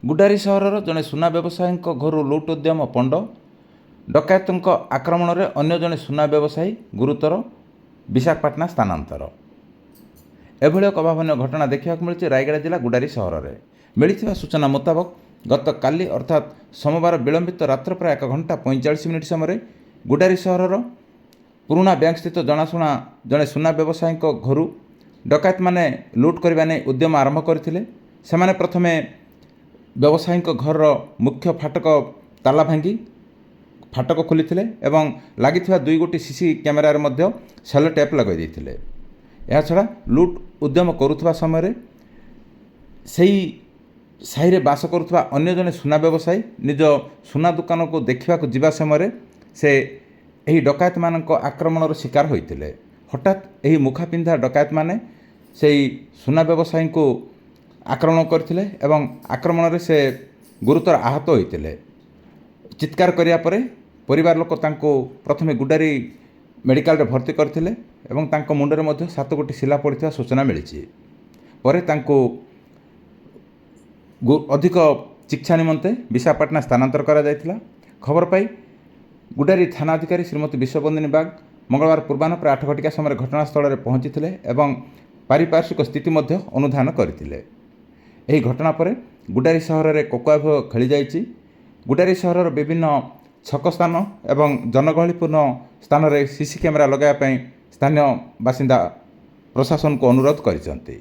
ଗୁଡ଼ାରୀ ସହରର ଜଣେ ସୁନା ବ୍ୟବସାୟୀଙ୍କ ଘରୁ ଲୁଟ୍ ଉଦ୍ୟମ ପଣ୍ଡ। ଡକାୟତଙ୍କ ଆକ୍ରମଣରେ ଅନ୍ୟ ଜଣେ ସୁନା ବ୍ୟବସାୟୀ ଗୁରୁତର, ବିଶାଖାପାଟଣା ସ୍ଥାନାନ୍ତର। ଏଭଳି ଏକ ଅଭାବନୀୟ ଘଟଣା ଦେଖିବାକୁ ମିଳିଛି ରାୟଗଡ଼ା ଜିଲ୍ଲା ଗୁଡ଼ାରୀ ସହରରେ। ମିଳିଥିବା ସୂଚନା ମୁତାବକ ଗତକାଲି ଅର୍ଥାତ୍ ସୋମବାର ବିଳମ୍ବିତ ରାତ୍ର ପ୍ରାୟ 1 ଘଣ୍ଟା 45 ମିନିଟ୍ ସମୟରେ ଗୁଡ଼ାରୀ ସହରର ପୁରୁଣା ବ୍ୟାଙ୍କସ୍ଥିତ ଜଣାଶୁଣା ଜଣେ ସୁନା ବ୍ୟବସାୟୀଙ୍କ ଘରୁ ଡକାୟତମାନେ ଲୁଟ୍ କରିବା ନେଇ ଉଦ୍ୟମ ଆରମ୍ଭ କରିଥିଲେ। ସେମାନେ ପ୍ରଥମେ ବ୍ୟବସାୟୀଙ୍କ ଘରର ମୁଖ୍ୟ ଫାଟକ ତାଲା ଭାଙ୍ଗି ଫାଟକ ଖୋଲିଥିଲେ ଏବଂ ଲାଗିଥିବା 2 ଗୋଟି ସିସି କ୍ୟାମେରାରେ ମଧ୍ୟ ସେଲୋ ଟେପ୍ ଲଗାଇ ଦେଇଥିଲେ। ଏହାଛଡ଼ା ଲୁଟ୍ ଉଦ୍ୟମ କରୁଥିବା ସମୟରେ ସେହି ସାହିରେ ବାସ କରୁଥିବା ଅନ୍ୟ ଜଣେ ସୁନା ବ୍ୟବସାୟୀ ନିଜ ସୁନା ଦୋକାନକୁ ଦେଖିବାକୁ ଯିବା ସମୟରେ ସେ ଏହି ଡକାୟତମାନଙ୍କ ଆକ୍ରମଣର ଶିକାର ହୋଇଥିଲେ। ହଠାତ୍ ଏହି ମୁଖା ପିନ୍ଧା ଡକାୟତମାନେ ସେହି ସୁନା ବ୍ୟବସାୟୀଙ୍କୁ ଆକ୍ରମଣ କରିଥିଲେ ଏବଂ ଆକ୍ରମଣରେ ସେ ଗୁରୁତର ଆହତ ହୋଇଥିଲେ। ଚିତ୍କାର କରିବା ପରେ ପରିବାର ଲୋକ ତାଙ୍କୁ ପ୍ରଥମେ ଗୁଡ଼ାରୀ ମେଡ଼ିକାଲରେ ଭର୍ତ୍ତି କରିଥିଲେ ଏବଂ ତାଙ୍କ ମୁଣ୍ଡରେ ମଧ୍ୟ 7 ଗୋଟି ଶିଲା ପଡ଼ିଥିବା ସୂଚନା ମିଳିଛି। ପରେ ତାଙ୍କୁ ଅଧିକ ଚିକିତ୍ସା ନିମନ୍ତେ ବିଶାଖାପାଟଣା ସ୍ଥାନାନ୍ତର କରାଯାଇଥିଲା। ଖବର ପାଇ ଗୁଡ଼ାରୀ ଥାନା ଅଧିକାରୀ ଶ୍ରୀମତୀ ବିଶ୍ୱବନ୍ଦିନୀ ବାଗ ମଙ୍ଗଳବାର ପୂର୍ବାହ୍ନ ପ୍ରାୟ 8 ଘଟିକା ସମୟରେ ଘଟଣାସ୍ଥଳରେ ପହଞ୍ଚିଥିଲେ ଏବଂ ପାରିପାର୍ଶ୍ୱିକ ସ୍ଥିତି ମଧ୍ୟ ଅନୁଧ୍ୟାନ କରିଥିଲେ। ଏହି ଘଟଣା ପରେ ଗୁଡ଼ାରୀ ସହରରେ କୋକୋଆ ଭୟ ଖେଳିଯାଇଛି। ଗୁଡ଼ାରୀ ସହରର ବିଭିନ୍ନ ଛକ ସ୍ଥାନ ଏବଂ ଜନଗହଳିପୂର୍ଣ୍ଣ ସ୍ଥାନରେ ସିସି କ୍ୟାମେରା ଲଗାଇବା ପାଇଁ ସ୍ଥାନୀୟ ବାସିନ୍ଦା ପ୍ରଶାସନକୁ ଅନୁରୋଧ କରିଛନ୍ତି।